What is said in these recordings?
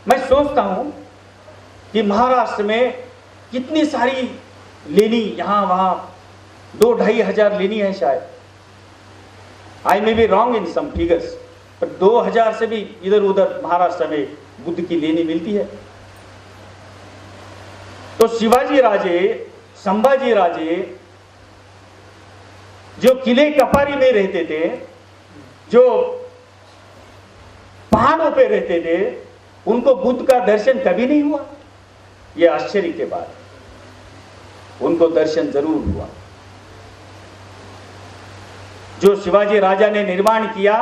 मैं सोचता हूं कि महाराष्ट्र में कितनी सारी लेनी, यहां वहां 2-2,500 लेनी है शायद। I may be wrong in some figures, पर 2,000 से भी इधर उधर महाराष्ट्र में बुद्ध की लेनी मिलती है। तो शिवाजी राजे, संभाजी राजे जो किले कपारी में रहते थे, जो पहाड़ों पे रहते थे, उनको बुद्ध का दर्शन कभी नहीं हुआ। यह आश्चर्य के बाद उनको दर्शन जरूर हुआ। जो शिवाजी राजा ने निर्माण किया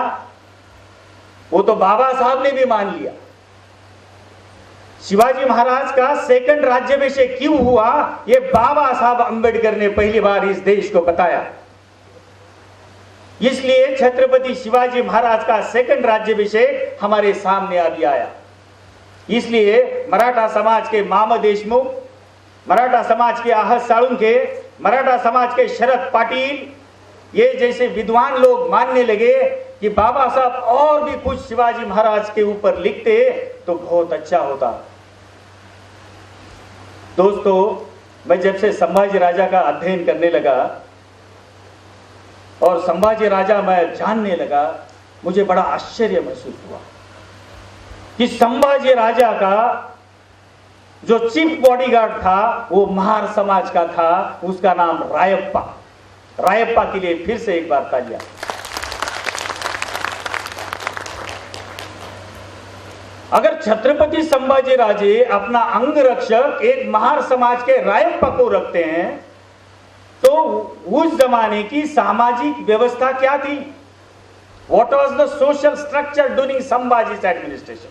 वो तो बाबा साहब ने भी मान लिया। शिवाजी महाराज का सेकंड राज्याभिषेक क्यों हुआ, यह बाबा साहब अंबेडकर ने पहली बार इस देश को बताया। इसलिए छत्रपति शिवाजी महाराज का सेकंड राज्याभिषेक हमारे सामने अभी आया। इसलिए मराठा समाज के मामा देशमुख, मराठा समाज के आहत साळुंखे, मराठा समाज के शरद पाटिल, ये जैसे विद्वान लोग मानने लगे कि बाबा साहब और भी कुछ शिवाजी महाराज के ऊपर लिखते तो बहुत अच्छा होता। दोस्तों, मैं जब से संभाजी राजा का अध्ययन करने लगा और संभाजी राजा मैं जानने लगा, मुझे बड़ा आश्चर्य महसूस हुआ कि संभाजी राजा का जो चीफ बॉडीगार्ड था वो महार समाज का था, उसका नाम रायप्पा। रायप्पा के लिए फिर से एक बार तालियां। अगर छत्रपति संभाजी राजे अपना अंगरक्षक एक महार समाज के रायप्पा को रखते हैं तो उस जमाने की सामाजिक व्यवस्था क्या थी? What was the social structure during Sambhaji's administration?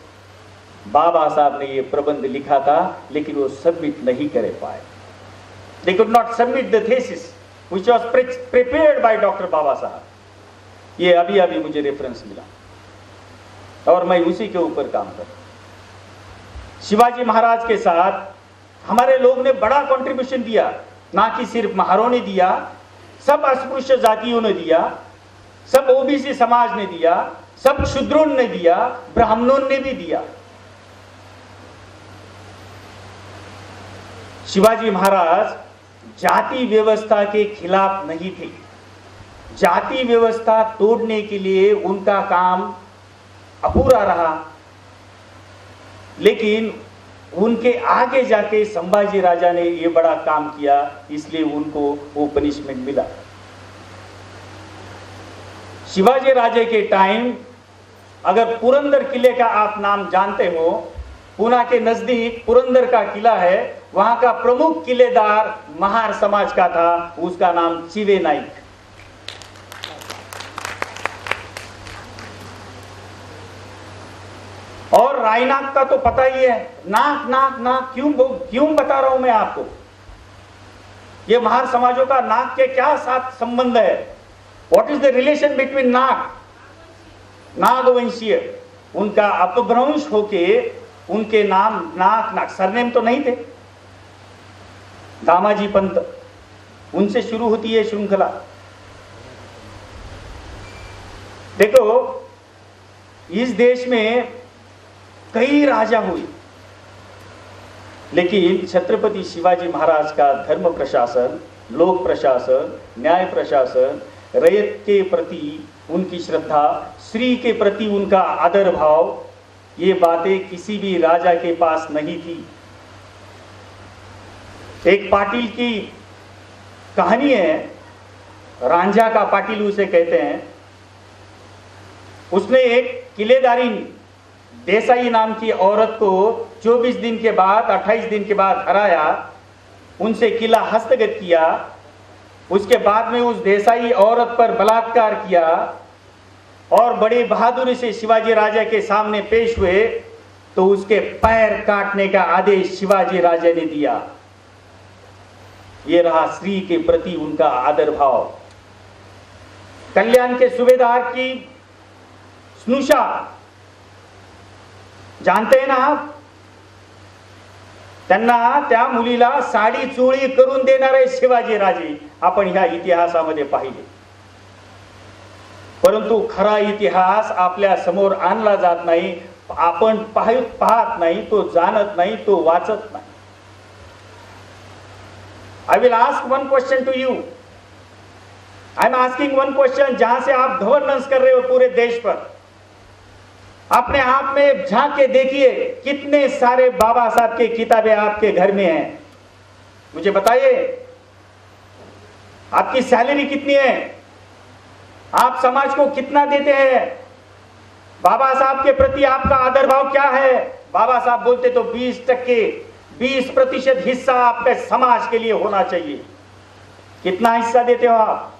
बाबा साहब ने ये प्रबंध लिखा था, लेकिन वो सबमिट नहीं कर पाए। They could not submit the thesis which was prepared by Dr. बाबा साहब। ये अभी अभी मुझे रेफरेंस मिला और मैं उसी के ऊपर काम कर रहा हूं। शिवाजी महाराज के साथ हमारे लोग ने बड़ा कंट्रीब्यूशन दिया, ना कि सिर्फ महारों ने दिया, सब अस्पृश्य जातियों ने दिया, सब ओबीसी समाज ने दिया, सब शूद्रों ने दिया, ब्राह्मणों ने भी दिया। शिवाजी महाराज जाति व्यवस्था के खिलाफ नहीं थे। जाति व्यवस्था तोड़ने के लिए उनका काम अपूरा रहा, लेकिन उनके आगे जाके संभाजी राजा ने ये बड़ा काम किया, इसलिए उनको वो पनिशमेंट मिला। शिवाजी राजे के टाइम, अगर पुरंदर किले का आप नाम जानते हो, पुणे के नजदीक पुरंदर का किला है, वहां का प्रमुख किलेदार महार समाज का था, उसका नाम चिवे नाइक। और रायनाक का तो पता ही है, नाक नाक नाक क्यों बता रहा हूं मैं आपको? ये महार समाजों का नाक के क्या साथ संबंध है? What is the relation between Nag? नागवंशीय, उनका अपभ्रंश होके उनके नाम नाक नाक, सरनेम तो नहीं थे। दामाजी पंत, उनसे शुरू होती है श्रृंखला। देखो, इस देश में कई राजा हुए, लेकिन छत्रपति शिवाजी महाराज का धर्म प्रशासन, लोक प्रशासन, न्याय प्रशासन, रैयत के प्रति उनकी श्रद्धा, श्री के प्रति उनका आदर भाव, ये बातें किसी भी राजा के पास नहीं थी। एक पाटिल की कहानी है, रांझा का पाटिल उसे कहते हैं। उसने एक किलेदारिन देसाई नाम की औरत को 24 दिन के बाद, 28 दिन के बाद हराया, उनसे किला हस्तगत किया। उसके बाद में उस देसाई औरत पर बलात्कार किया और बड़ी बहादुरी से शिवाजी राजा के सामने पेश हुए, तो उसके पैर काटने का आदेश शिवाजी राजा ने दिया। ये रहा श्री के प्रति उनका आदर भाव। कल्याण के सूबेदार की स्नुषा जानते हैं ना आप? त्यांना त्या मुलीला साडी चोळी करून देणारे शिवाजी राजे आपण ह्या इतिहासामध्ये पाहिले, परंतु खरा इतिहास आपल्या समोर आणला जात नाही। आपण पाहत नाही, तो जानत नाही, तो वाचत नाही. I will ask one question to you. I am asking one question. जहां से आप गवर्नेंस कर रहे हो पूरे देश पर, अपने आप में झांक के देखिए कितने सारे बाबा साहब की किताबें आपके घर में हैं. मुझे बताइए, आपकी सैलरी कितनी है, आप समाज को कितना देते हैं, बाबा साहब के प्रति आपका आदर भाव क्या है. बाबा साहब बोलते तो 20% हिस्सा आपके समाज के लिए होना चाहिए. कितना हिस्सा देते हो आप?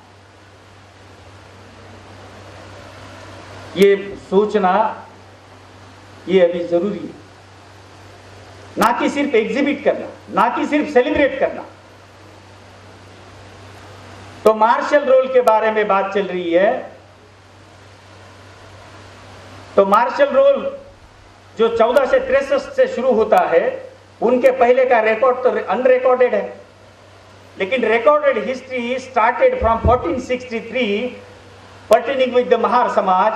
ये सोचना ये अभी जरूरी है, ना कि सिर्फ एग्जिबिट करना, ना कि सिर्फ सेलिब्रेट करना. तो मार्शल रोल के बारे में बात चल रही है. तो मार्शल रोल जो 1463 से शुरू होता है, उनके पहले का रिकॉर्ड तो अनरिकॉर्डेड है, लेकिन recorded history started from 1463 pertaining with the Mahar समाज.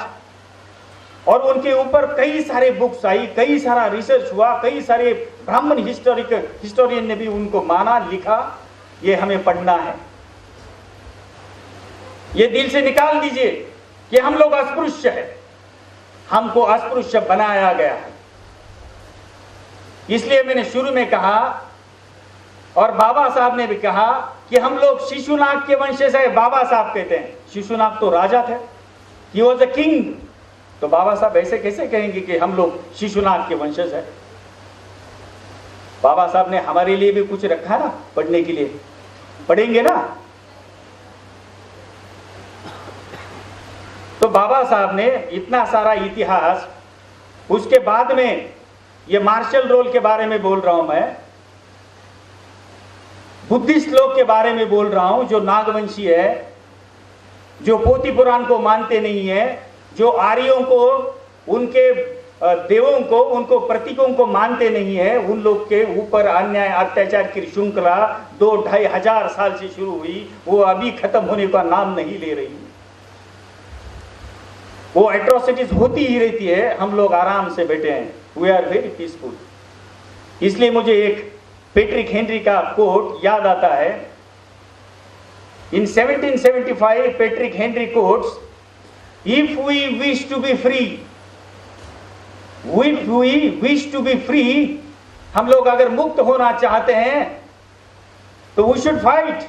और उनके ऊपर कई सारे बुक्स आई, कई सारा रिसर्च हुआ, कई सारे ब्राह्मण हिस्टोरियन ने भी उनको माना, लिखा. ये हमें पढ़ना है. ये दिल से निकाल दीजिए कि हम लोग अस्पृश्य है, हमको अस्पृश्य बनाया गया है. इसलिए मैंने शुरू में कहा और बाबा साहब ने भी कहा कि हम लोग शिशुनाग के वंशज है. बाबा साहब कहते हैं शिशुनाग तो राजा थे, ही वॉज अ किंग. तो बाबा साहब ऐसे कैसे कहेंगे कि हम लोग शिशुनाग के वंशज है? बाबा साहब ने हमारे लिए भी कुछ रखा ना पढ़ने के लिए, पढ़ेंगे ना. तो बाबा साहब ने इतना सारा इतिहास, उसके बाद में ये मार्शल रोल के बारे में बोल रहा हूं मैं, बुद्धिस्ट लोग के बारे में बोल रहा हूं जो नागवंशी है, जो पोथी पुराण को मानते नहीं है, जो आर्यों को, उनके देवों को, उनको प्रतीकों को मानते नहीं है. उन लोग के ऊपर अन्याय अत्याचार की श्रृंखला 2-2.5 हजार साल से शुरू हुई, वो अभी खत्म होने का नाम नहीं ले रही. वो एट्रोसिटीज होती ही रहती है. हम लोग आराम से बैठे हैं, वी आर वेरी पीसफुल. इसलिए मुझे एक पैट्रिक हेनरी का कोट याद आता है. इन 1775 Patrick Henry quotes, if we wish to be free, हम लोग अगर मुक्त होना चाहते हैं तो we should fight.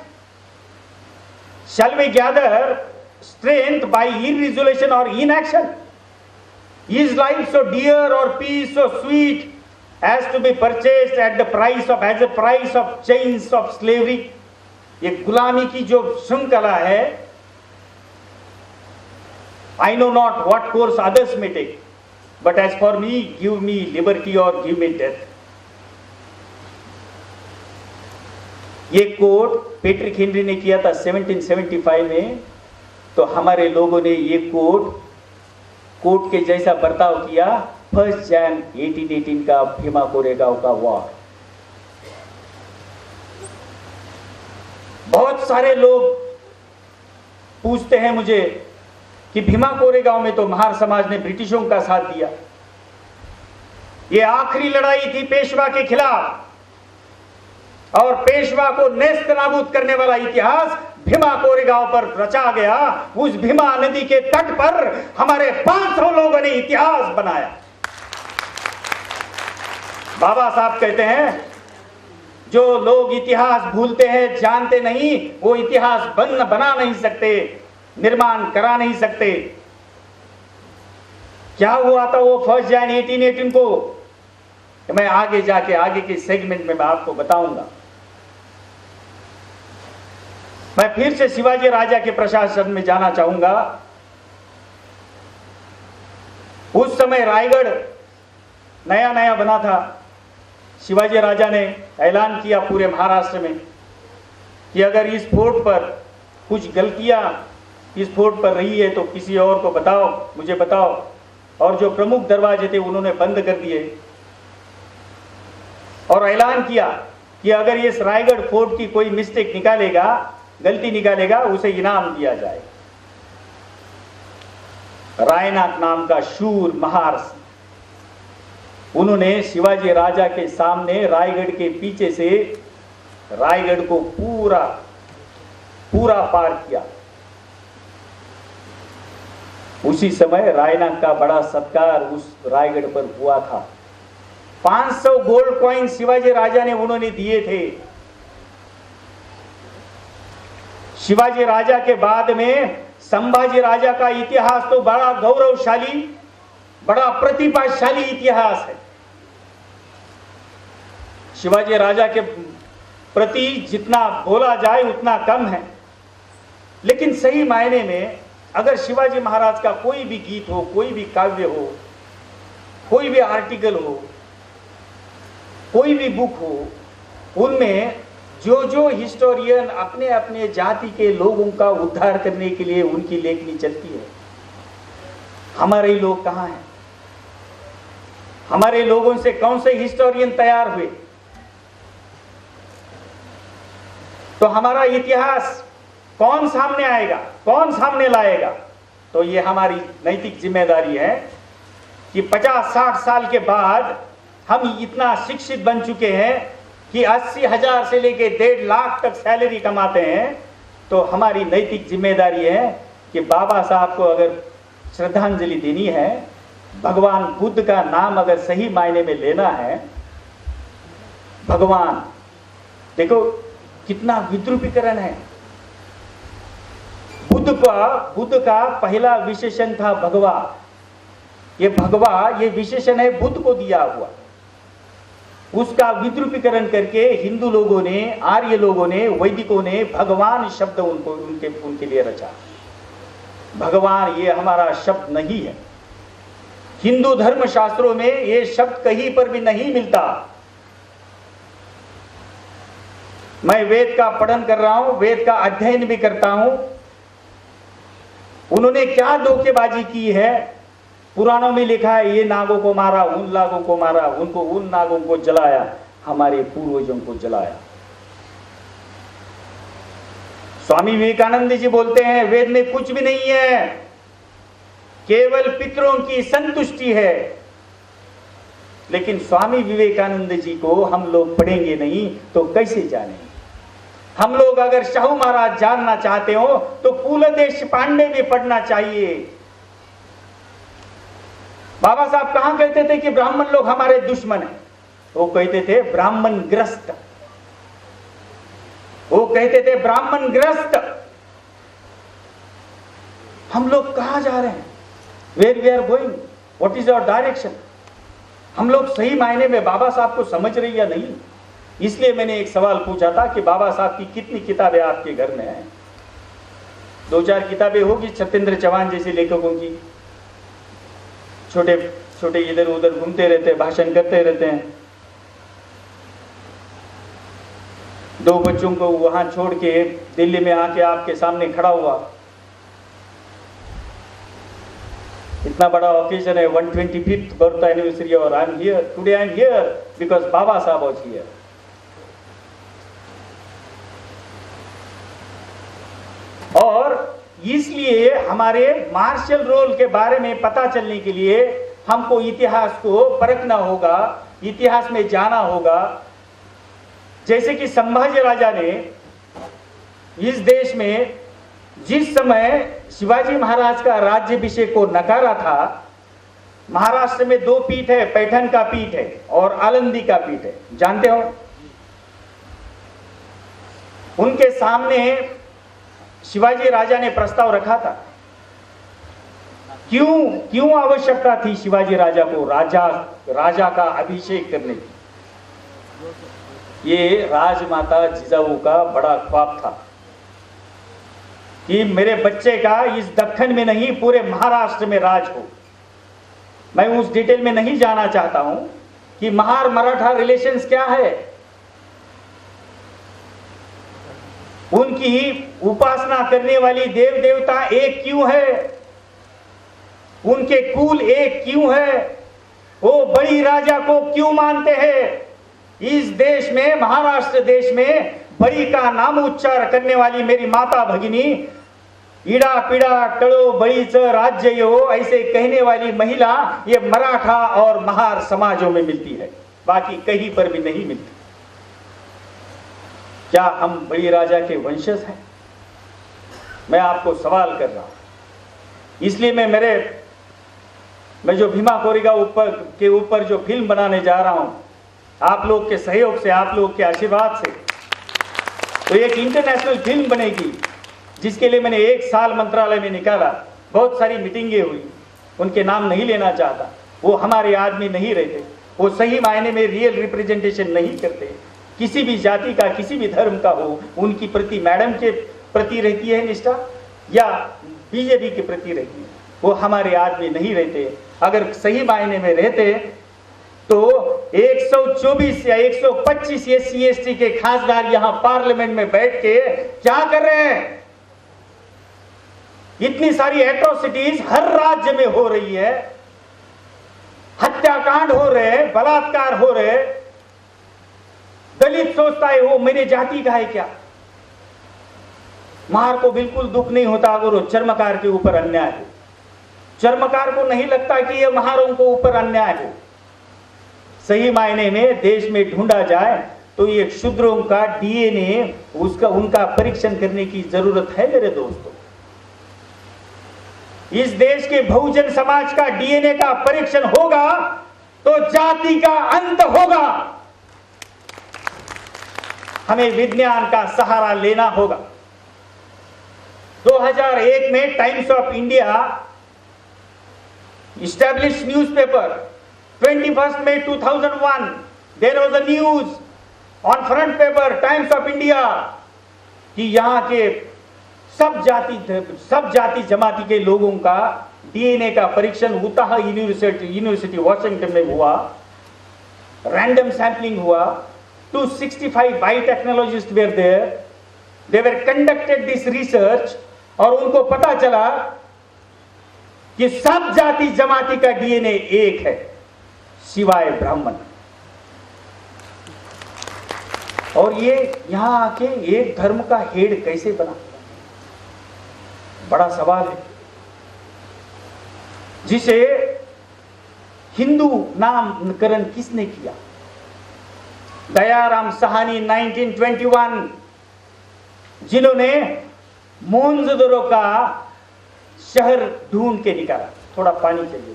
Shall we gather strength by irresolution or inaction? Is life so dear or peace so sweet as to be purchased as a price of chains of slavery? ये गुलामी की जो श्रृंखला है, I know not what course others may take, but as for me, give me liberty or give me death. ये coat Patrick Henry ने किया था 1775 में. तो हमारे लोगों ने ये कोट के जैसा बर्ताव किया 1 जन 1818 का भीमा कोरेगांव का वॉर. बहुत सारे लोग पूछते हैं मुझे कि भीमा कोरेगांव में तो महार समाज ने ब्रिटिशों का साथ दिया. ये आखिरी लड़ाई थी पेशवा के खिलाफ, और पेशवा को नेस्त नाबूद करने वाला इतिहास भीमा कोरेगांव पर रचा गया. उस भीमा नदी के तट पर हमारे 500 लोगों ने इतिहास बनाया. बाबा साहब कहते हैं जो लोग इतिहास भूलते हैं, जानते नहीं, वो इतिहास बना नहीं सकते, निर्माण करा नहीं सकते. क्या हुआ था वो 1 जनवरी 1818 को, मैं आगे जाके आगे के सेगमेंट में मैं आपको बताऊंगा. मैं फिर से शिवाजी राजा के प्रशासन में जाना चाहूंगा. उस समय रायगढ़ नया नया बना था. शिवाजी राजा ने ऐलान किया पूरे महाराष्ट्र में कि अगर इस फोर्ट पर कुछ गलतियां इस फोर्ट पर रही है तो किसी और को बताओ, मुझे बताओ. और जो प्रमुख दरवाजे थे उन्होंने बंद कर दिए और ऐलान किया कि अगर इस रायगढ़ फोर्ट की कोई मिस्टेक निकालेगा, गलती निकालेगा, उसे इनाम दिया जाए. रायनाथ नाम का शूर महार उन्होंने शिवाजी राजा के सामने रायगढ़ के पीछे से रायगढ़ को पूरा पूरा पार किया। उसी समय रायनाग का बड़ा सत्कार उस रायगढ़ पर हुआ था। 500 गोल्ड कॉइन शिवाजी राजा ने उन्होंने दिए थे। शिवाजी राजा के बाद में संभाजी राजा का इतिहास तो बड़ा गौरवशाली, बड़ा प्रतिभाशाली इतिहास है। शिवाजी राजा के प्रति जितना बोला जाए उतना कम है, लेकिन सही मायने में अगर शिवाजी महाराज का कोई भी गीत हो, कोई भी काव्य हो, कोई भी आर्टिकल हो, कोई भी बुक हो, उनमें जो जो हिस्टोरियन अपने अपने जाति के लोगों का उद्धार करने के लिए उनकी लेखनी चलती है, हमारे लोग कहां हैं? हमारे लोगों से कौन से हिस्टोरियन तैयार हुए? तो हमारा इतिहास कौन सामने आएगा, कौन सामने लाएगा? तो ये हमारी नैतिक जिम्मेदारी है कि 50-60 साल के बाद हम इतना शिक्षित बन चुके हैं कि 80,000 से लेके 1.5 लाख तक सैलरी कमाते हैं। तो हमारी नैतिक जिम्मेदारी है कि बाबा साहब को अगर श्रद्धांजलि देनी है, भगवान बुद्ध का नाम अगर सही मायने में लेना है, भगवान देखो कितना विद्रूपीकरण है। बुद्ध का पहला विशेषण था भगवा। ये भगवा ये विशेषण है बुद्ध को दिया हुआ। उसका विद्रूपीकरण करके हिंदू लोगों ने, आर्य लोगों ने, वैदिकों ने भगवान शब्द उनके लिए रचा। भगवान ये हमारा शब्द नहीं है। हिंदू धर्म शास्त्रों में ये शब्द कहीं पर भी नहीं मिलता। मैं वेद का पठन कर रहा हूं, वेद का अध्ययन भी करता हूं। उन्होंने क्या धोखेबाजी की है? पुराणों में लिखा है ये नागों को मारा, उन नागों को मारा, उनको उन नागों को जलाया, हमारे पूर्वजों को जलाया। स्वामी विवेकानंद जी बोलते हैं वेद में कुछ भी नहीं है, केवल पितरों की संतुष्टि है। लेकिन स्वामी विवेकानंद जी को हम लोग पढ़ेंगे नहीं तो कैसे जानेंगे? हम लोग अगर शाहू महाराज जानना चाहते हो तो फूल देश पांडे भी पढ़ना चाहिए। बाबा साहब कहां कहते थे कि ब्राह्मण लोग हमारे दुश्मन हैं? वो कहते थे ब्राह्मण ग्रस्त। वो कहते थे ब्राह्मण ग्रस्त। हम लोग कहां जा रहे हैं? Where we are going? What is our direction? हम लोग सही मायने में बाबा साहब को समझ रहे या नहीं? इसलिए मैंने एक सवाल पूछा था कि बाबा साहब की कितनी किताबें आपके घर में हैं? 2-4 किताबें होगी सत्येंद्र चौहान जैसे लेखकों की। छोटे छोटे इधर उधर घूमते रहते हैं, भाषण करते रहते हैं। 2 बच्चों को वहां छोड़ के दिल्ली में आके आपके सामने खड़ा हुआ। इतना बड़ा ओकेजन है, 125th बर्थ एनिवर्सरी, और I am here today. I am here because Baba Saheb was here. और इसलिए हमारे मार्शल रोल के बारे में पता चलने के लिए हमको इतिहास को परखना होगा, इतिहास में जाना होगा। जैसे कि संभाजी राजा ने इस देश में जिस समय शिवाजी महाराज का राज्याभिषेक को नकारा था, महाराष्ट्र में 2 पीठ है, पैठण का पीठ है और आलंदी का पीठ है, जानते हो? उनके सामने शिवाजी राजा ने प्रस्ताव रखा था। क्यों आवश्यकता थी शिवाजी राजा को राजा का अभिषेक करने की? ये राजमाता जिजाऊ का बड़ा ख्वाब था कि मेरे बच्चे का इस दक्खन में नहीं पूरे महाराष्ट्र में राज हो। मैं उस डिटेल में नहीं जाना चाहता हूं कि महार मराठा रिलेशंस क्या है, उनकी उपासना करने वाली देव देवता एक क्यों है, उनके कुल एक क्यों है, वो बड़ी राजा को क्यों मानते हैं। इस देश में, महाराष्ट्र देश में बड़ी का नाम उच्चार करने वाली मेरी माता भगिनी ईड़ा पीड़ा टळो बळीच राज्य यो, ऐसे कहने वाली महिला ये मराठा और महार समाजों में मिलती है, बाकी कहीं पर भी नहीं मिलती। क्या हम बलिराजा के वंशज हैं? मैं आपको सवाल कर रहा हूं। इसलिए मैं जो भीमा कोरेगांव के ऊपर जो फिल्म बनाने जा रहा हूं, आप लोग के सहयोग से, आप लोग के आशीर्वाद से, तो एक इंटरनेशनल फिल्म बनेगी, जिसके लिए मैंने 1 साल मंत्रालय में निकाला। बहुत सारी मीटिंगें हुई, उनके नाम नहीं लेना चाहता। वो हमारे आदमी नहीं रहते, वो सही मायने में रियल रिप्रेजेंटेशन नहीं करते। किसी भी जाति का, किसी भी धर्म का हो, उनकी प्रति मैडम के प्रति रहती है निष्ठा या बीजेपी के प्रति रहती है, वो हमारे आदमी नहीं रहते। अगर सही मायने में रहते तो 124 या 125 SC/ST के खासदार यहां पार्लियामेंट में बैठ के क्या कर रहे हैं? इतनी सारी एट्रोसिटीज हर राज्य में हो रही है, हत्याकांड हो रहे, बलात्कार हो रहे। दलित सोचता है वो मेरे जाति का है क्या? महार को बिल्कुल दुख नहीं होता अगर वो चर्मकार के ऊपर अन्याय हो। चर्मकार को नहीं लगता कि ये महारों को ऊपर अन्याय हो। सही मायने में देश में ढूंढा जाए तो ये शूद्रों का DNA उनका परीक्षण करने की जरूरत है मेरे दोस्तों। इस देश के बहुजन समाज का DNA का परीक्षण होगा तो जाति का अंत होगा। हमें विज्ञान का सहारा लेना होगा। 2001 में times of India established newspaper, 21st May 2001, there was a news on front paper Times of India कि यहाँ के सब जाति जमाती के लोगों का DNA का परीक्षण उताह यूनिवर्सिटी वॉशिंगटन में हुआ। रैंडम सैंपलिंग हुआ। 265 biotechnologists were there. They were conducted this research और उनको पता चला कि सब जाति जमाती का DNA एक है सिवाय ब्राह्मण। और ये यहां आके एक धर्म का हेड कैसे बना? बड़ा सवाल है, जिसे हिंदू नामकरण किसने किया? दयाराम साहनी 1921, जिन्होंने मोहनजोदड़ो का शहर ढूंढ के निकाला। थोड़ा पानी चाहिए।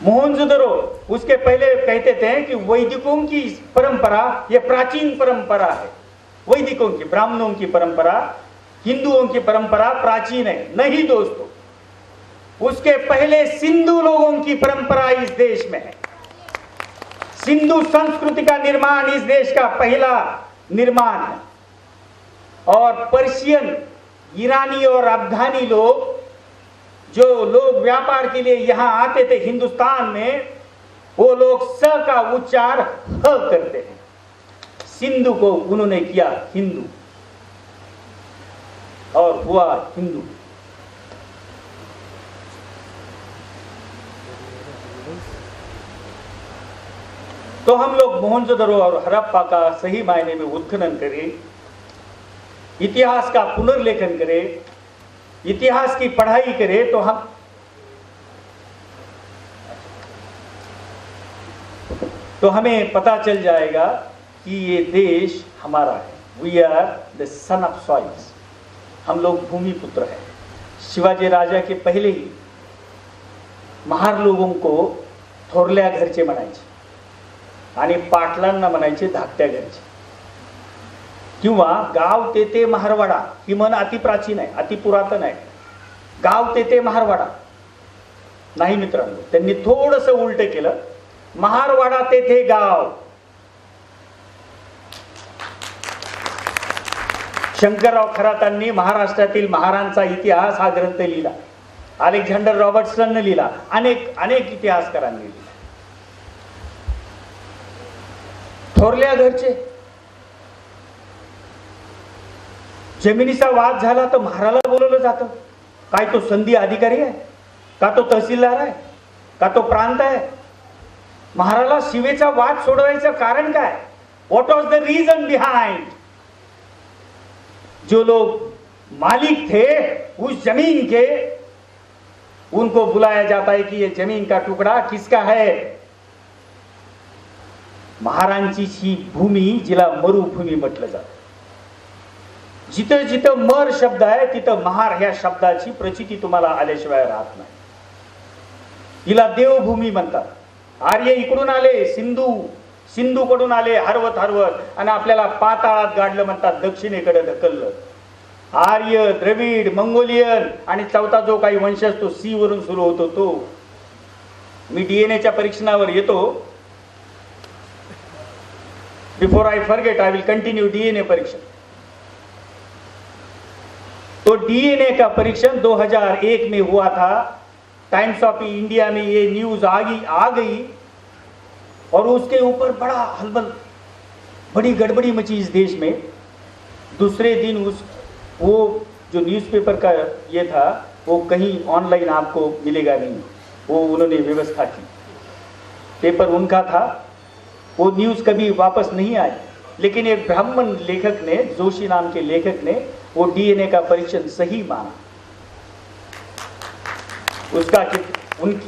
मोहनजोदड़ो, उसके पहले कहते थे कि वैदिकों की परंपरा ये प्राचीन परंपरा है। वैदिकों की, ब्राह्मणों की परंपरा, हिंदुओं की परंपरा प्राचीन है। नहीं दोस्तों, उसके पहले सिंधु लोगों की परंपरा इस देश में है। सिंधु संस्कृति का निर्माण इस देश का पहला निर्माण है। और पर्शियन, ईरानी और अफगानी लोग, जो लोग व्यापार के लिए यहां आते थे हिंदुस्तान में, वो लोग स का उच्चार ह करते हैं। सिंधु को उन्होंने किया हिंदू और हुआ हिंदू। तो हम लोग मोहनजोदड़ो और हड़प्पा का सही मायने में उत्खनन करें, इतिहास का पुनर्लेखन करें, इतिहास की पढ़ाई करें, तो हमें पता चल जाएगा कि ये देश हमारा है। We are the son of soils. हम लोग भूमि पुत्र हैं। शिवाजी राजा के पहले ही महार लोगों को थोरल्या घरचे म्हणायचे आणि पाटलांना म्हणायचे धाकट्या घरचे, किंवा गाव तेथे महारवाडा ही म्हण अति प्राचीन आहे, अति पुरातन आहे। गाव तेथे महारवाडा नाही मित्रांनो, त्यांनी थोडस उलट केलं। महारवाडा तेथे गाव। शंकरराव खरातांनी महाराष्ट्रातील महारांचा इतिहास हा ग्रंथ लिहिला। अलेक्झांडर रॉबर्टसन लिहिला। अनेक इतिहासकारांनी लिहिला। थोरल्या घरचे जमिनीचा वाद झाला तर महाराला बोलवलं जातं। काय तो संधी अधिकारी आहे का? तो तहसीलदार आहे का? तो प्रांत आहे? महाराला शिवेचा वाद सोडवायचं कारण काय? What was the reason behind? जो लोग मालिक थे उस जमीन के, उनको बुलाया जाता है कि ये जमीन का टुकड़ा किसका है? महारांचीची भूमी जिला मरुभूमी म्हटलं जातं. जिथं जिथं मर शब्द आहे तिथं महार ह्या शब्दाची प्रचिती तुम्हाला आल्याशिवाय राहत नाही. हिला देवभूमी म्हणतात. आर्य इकडून आले, सिंधूकडून आले हरवत हरवत आणि आपल्याला पाताळात गाडलं म्हणतात, दक्षिणेकडे ढकललं. आर्य, द्रविड, मंगोलियन आणि चौथा जो काही वंशज तो सी वरून सुरू होतो तो. मी डीएनएच्या परीक्षणावर येतो. Before I forget I will continue DNA परीक्षण. तो डीएनए का परीक्षण 2001 में हुआ था. टाइम्स ऑफ इंडिया में ये न्यूज आ गई और उसके ऊपर बड़ा हलबल, बड़ी गड़बड़ी मची इस देश में. दूसरे दिन वो जो न्यूज़पेपर का ये था वो कहीं ऑनलाइन आपको मिलेगा नहीं, वो उन्होंने व्यवस्था की. पेपर उनका था, वो न्यूज़ कभी वापस नहीं आई. लेकिन एक ब्राह्मण लेखक ने, जोशी नाम के लेखक ने, वो डीएनए का परीक्षण सही माना.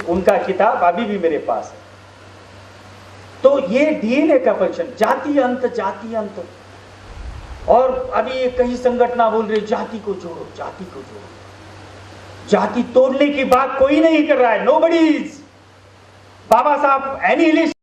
उनका किताब अभी भी मेरे पास है. तो ये डीएनए का परीक्षण, जाति अंत. और अभी ये कई संगठना बोल रहे जाति को जोड़ो. जाति तोड़ने की बात कोई नहीं कर रहा है. Nobody is. बाबा साहब एनिहिलिस्ट